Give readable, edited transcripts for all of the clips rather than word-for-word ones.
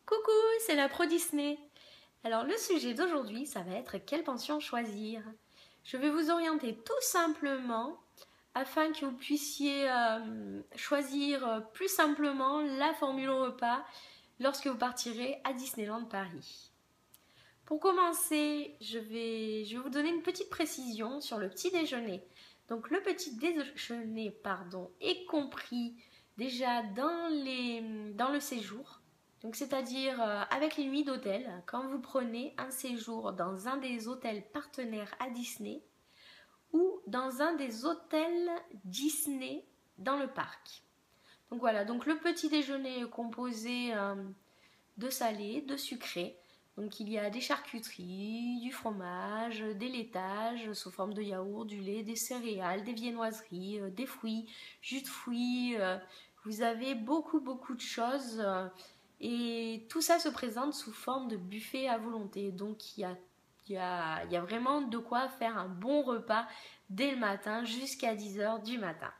Coucou, c'est la Pro Disney. Alors le sujet d'aujourd'hui, ça va être quelle pension choisir. Je vais vous orienter tout simplement afin que vous puissiez choisir plus simplement la formule au repas lorsque vous partirez à Disneyland Paris. Pour commencer, je vais vous donner une petite précision sur le petit déjeuner. Donc le petit déjeuner est compris déjà dans le séjour. Donc c'est-à-dire avec les nuits d'hôtel, quand vous prenez un séjour dans un des hôtels partenaires à Disney ou dans un des hôtels Disney dans le parc. Donc voilà, donc le petit déjeuner est composé de salé, de sucré. Donc il y a des charcuteries, du fromage, des laitages sous forme de yaourt, du lait, des céréales, des viennoiseries, des fruits, jus de fruits. Vous avez beaucoup de choses. Et tout ça se présente sous forme de buffet à volonté. Donc il y a vraiment de quoi faire un bon repas dès le matin jusqu'à 10h du matin.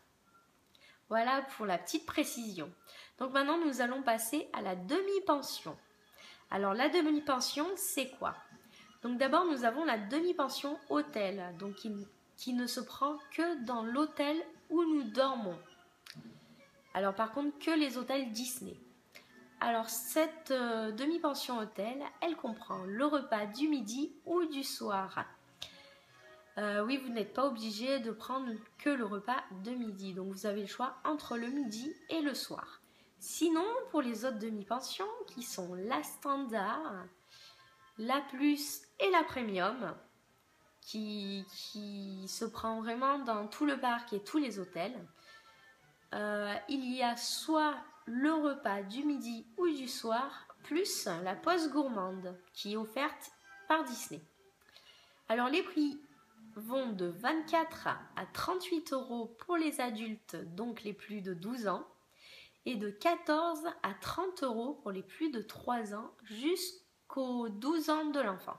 Voilà pour la petite précision. Donc maintenant nous allons passer à la demi-pension. Alors la demi-pension c'est quoi? Donc d'abord nous avons la demi-pension hôtel, donc qui ne se prend que dans l'hôtel où nous dormons. Alors par contre que les hôtels Disney. Alors cette demi-pension hôtel, elle comprend le repas du midi ou du soir. Oui, vous n'êtes pas obligé de prendre que le repas de midi, donc vous avez le choix entre le midi et le soir. Sinon, pour les autres demi-pensions, qui sont la standard, la plus et la premium, qui se prend vraiment dans tout le parc et tous les hôtels, il y a soit le repas du midi ou du soir, plus la pause gourmande qui est offerte par Disney. Alors les prix vont de 24 à 38 € pour les adultes, donc les plus de 12 ans, et de 14 à 30 € pour les plus de 3 ans jusqu'aux 12 ans de l'enfant.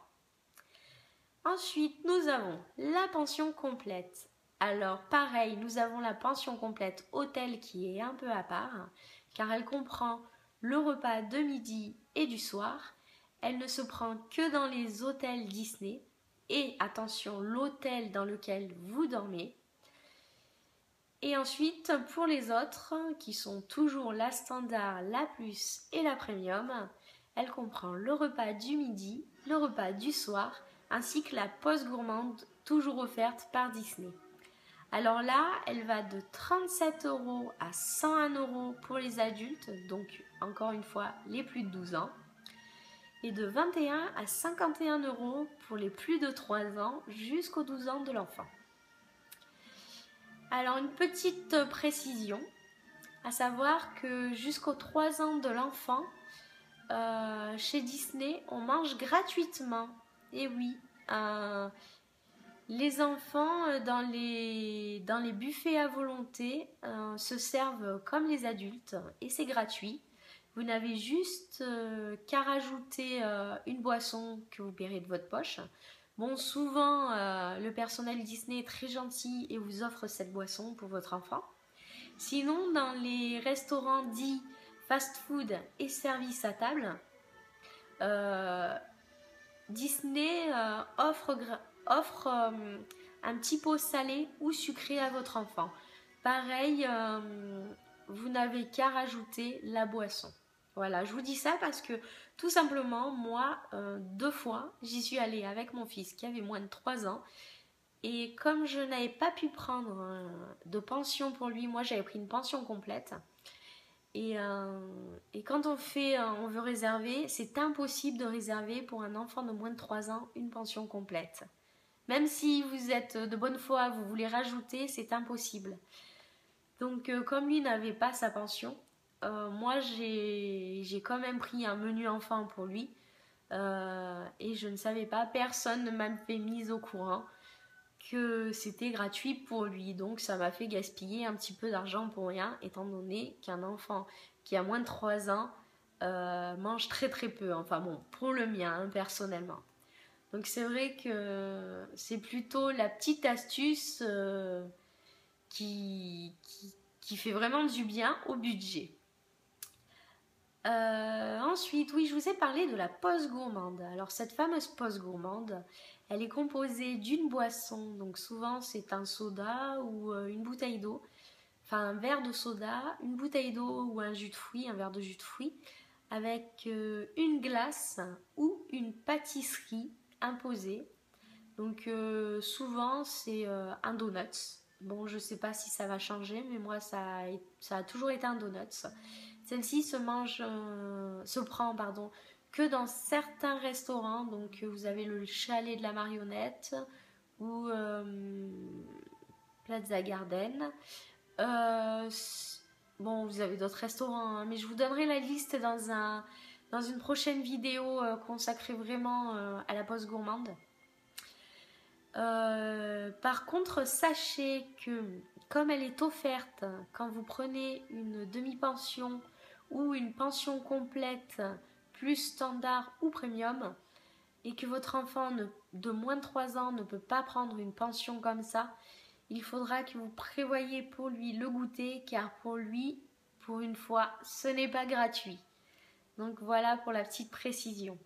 Ensuite, nous avons la pension complète. Alors pareil, nous avons la pension complète hôtel qui est un peu à part, car elle comprend le repas de midi et du soir. Elle ne se prend que dans les hôtels Disney. Et attention, l'hôtel dans lequel vous dormez. Et ensuite, pour les autres, qui sont toujours la standard, la plus et la premium, elle comprend le repas du midi, le repas du soir, ainsi que la pause gourmande, toujours offerte par Disney. Alors là, elle va de 37 € à 101 € pour les adultes, donc encore une fois les plus de 12 ans, et de 21 à 51 € pour les plus de 3 ans jusqu'aux 12 ans de l'enfant. Alors une petite précision, à savoir que jusqu'aux 3 ans de l'enfant, chez Disney, on mange gratuitement. Et oui, les enfants dans les buffets à volonté se servent comme les adultes et c'est gratuit. Vous n'avez juste qu'à rajouter une boisson que vous paierez de votre poche. Bon, souvent, le personnel Disney est très gentil et vous offre cette boisson pour votre enfant. Sinon, dans les restaurants dits fast-food et services à table, Disney offre un petit pot salé ou sucré à votre enfant. Pareil, vous n'avez qu'à rajouter la boisson. Voilà, je vous dis ça parce que tout simplement, moi, 2 fois, j'y suis allée avec mon fils qui avait moins de 3 ans. Et comme je n'avais pas pu prendre de pension pour lui, moi j'avais pris une pension complète. Et quand on veut réserver, c'est impossible de réserver pour un enfant de moins de 3 ans une pension complète. Même si vous êtes de bonne foi, vous voulez rajouter, c'est impossible. Donc comme lui n'avait pas sa pension, moi j'ai quand même pris un menu enfant pour lui et je ne savais pas, personne ne m'a fait mise au courant que c'était gratuit pour lui, donc ça m'a fait gaspiller un petit peu d'argent pour rien, étant donné qu'un enfant qui a moins de 3 ans mange très peu, enfin bon, pour le mien hein, personnellement. Donc c'est vrai que c'est plutôt la petite astuce qui fait vraiment du bien au budget. Ensuite, oui, je vous ai parlé de la pause gourmande. Alors cette fameuse pause gourmande, elle est composée d'une boisson, donc souvent c'est un soda ou une bouteille d'eau, enfin un verre de soda, une bouteille d'eau ou un jus de fruits, un verre de jus de fruits, avec une glace ou une pâtisserie imposée. Donc souvent c'est un donut. Bon, je sais pas si ça va changer, mais moi ça a toujours été un donut. Celle-ci se prend pardon, que dans certains restaurants. Donc vous avez le Chalet de la Marionnette ou Plaza Garden. Euh, bon, vous avez d'autres restaurants, hein, mais je vous donnerai la liste dans une prochaine vidéo consacrée vraiment à la pause gourmande. Par contre, sachez que comme elle est offerte quand vous prenez une demi-pension ou une pension complète plus standard ou premium et que votre enfant de moins de 3 ans ne peut pas prendre une pension comme ça, il faudra que vous prévoyiez pour lui le goûter car pour lui, pour une fois, ce n'est pas gratuit. Donc voilà pour la petite précision.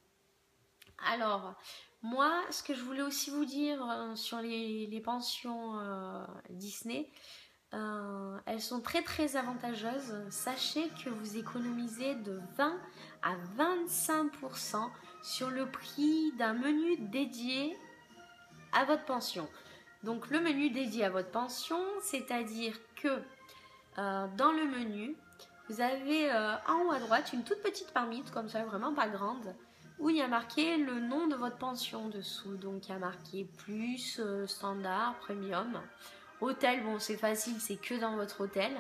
Alors, moi, ce que je voulais aussi vous dire sur les pensions Disney, elles sont très très avantageuses. Sachez que vous économisez de 20 à 25% sur le prix d'un menu dédié à votre pension. Donc le menu dédié à votre pension, c'est-à-dire que dans le menu, vous avez en haut à droite une toute petite marmite, comme ça, vraiment pas grande, où il y a marqué le nom de votre pension dessous. Donc il y a marqué plus, standard, premium. Hôtel, bon c'est facile, c'est que dans votre hôtel.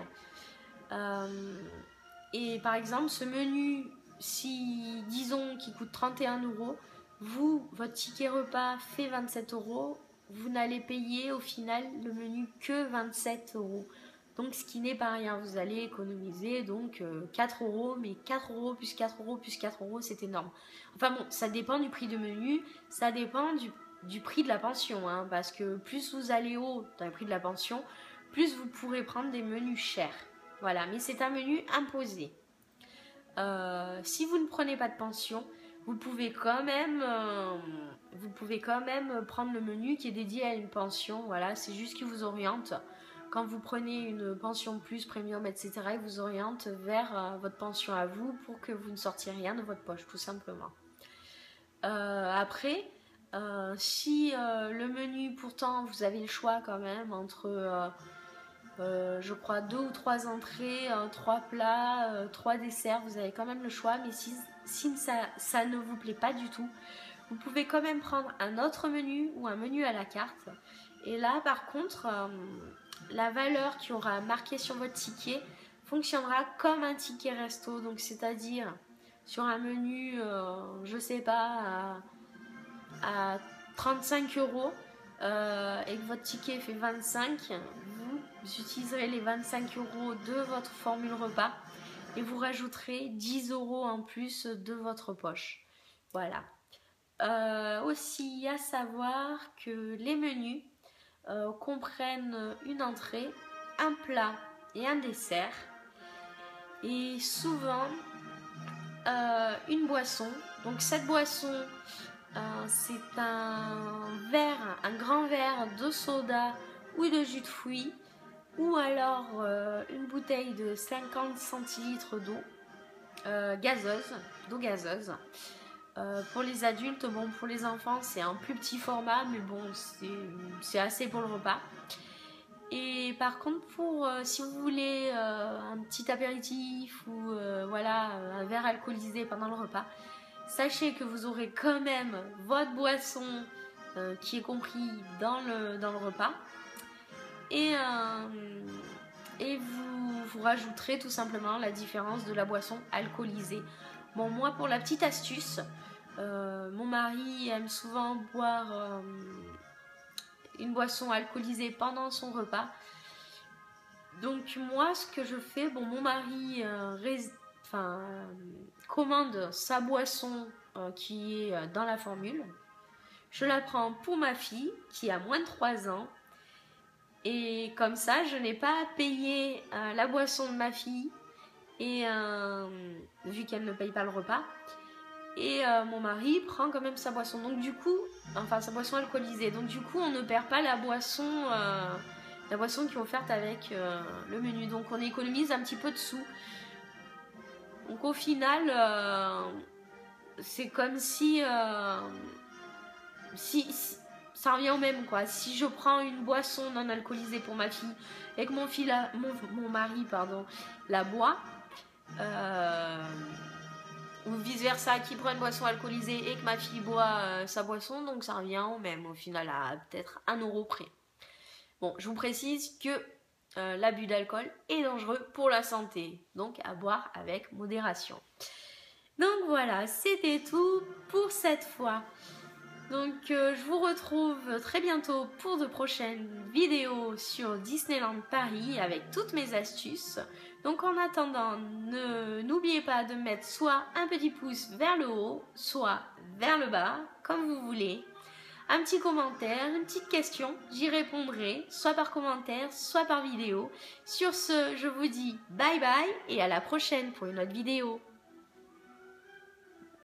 Et par exemple, ce menu, si disons qu'il coûte 31 €, vous, votre ticket repas fait 27 €, vous n'allez payer au final le menu que 27 €. Donc ce qui n'est pas rien, vous allez économiser donc 4 €, mais 4 € plus 4 € plus 4 €, c'est énorme. Enfin bon, ça dépend du prix du menu, ça dépend du prix de la pension, hein, parce que plus vous allez haut dans le prix de la pension, plus vous pourrez prendre des menus chers. Voilà, mais c'est un menu imposé. Si vous ne prenez pas de pension, vous pouvez quand même prendre le menu qui est dédié à une pension. Voilà, c'est juste qu'il vous oriente. Quand vous prenez une pension plus, premium, etc., il vous oriente vers votre pension à vous pour que vous ne sortiez rien de votre poche, tout simplement. Après, si le menu, pourtant, vous avez le choix quand même entre, je crois, 2 ou 3 entrées, 3 plats, 3 desserts, vous avez quand même le choix, mais si ça ne vous plaît pas du tout, vous pouvez quand même prendre un autre menu ou un menu à la carte. Et là, par contre, la valeur qui aura marqué sur votre ticket fonctionnera comme un ticket resto, donc c'est-à-dire sur un menu, je sais pas, à 35 € et que votre ticket fait 25, vous utiliserez les 25 € de votre formule repas et vous rajouterez 10 € en plus de votre poche. Voilà. Aussi à savoir que les menus comprennent une entrée, un plat et un dessert et souvent une boisson. Donc cette boisson, c'est un grand verre de soda ou de jus de fruits ou alors une bouteille de 50 centilitres d'eau gazeuse. Pour les adultes, bon, pour les enfants c'est un plus petit format, mais bon, c'est assez pour le repas. Et par contre, si vous voulez un petit apéritif ou voilà, un verre alcoolisé pendant le repas, sachez que vous aurez quand même votre boisson qui est compris dans le repas. Et vous rajouterez tout simplement la différence de la boisson alcoolisée. Bon, moi, pour la petite astuce, mon mari aime souvent boire une boisson alcoolisée pendant son repas. Donc moi, ce que je fais, bon, mon mari commande sa boisson qui est dans la formule. Je la prends pour ma fille qui a moins de 3 ans. Et comme ça, je n'ai pas à payer la boisson de ma fille et vu qu'elle ne paye pas le repas. Et mon mari prend quand même sa boisson. Donc du coup, enfin sa boisson alcoolisée. Donc du coup, on ne perd pas la boisson qui est offerte avec le menu. Donc on économise un petit peu de sous. Donc au final, c'est comme si, ça revient au même quoi. Si je prends une boisson non alcoolisée pour ma fille et que mon mari la boit, ou vice versa, qui prend une boisson alcoolisée et que ma fille boit sa boisson, donc ça revient au même au final à peut-être 1 euro près. Bon, je vous précise que l'abus d'alcool est dangereux pour la santé, donc à boire avec modération. Donc voilà, c'était tout pour cette fois. Donc je vous retrouve très bientôt pour de prochaines vidéos sur Disneyland Paris avec toutes mes astuces. Donc en attendant, n'oubliez pas de mettre soit un petit pouce vers le haut, soit vers le bas, comme vous voulez. Un petit commentaire, une petite question, j'y répondrai, soit par commentaire, soit par vidéo. Sur ce, je vous dis bye bye et à la prochaine pour une autre vidéo.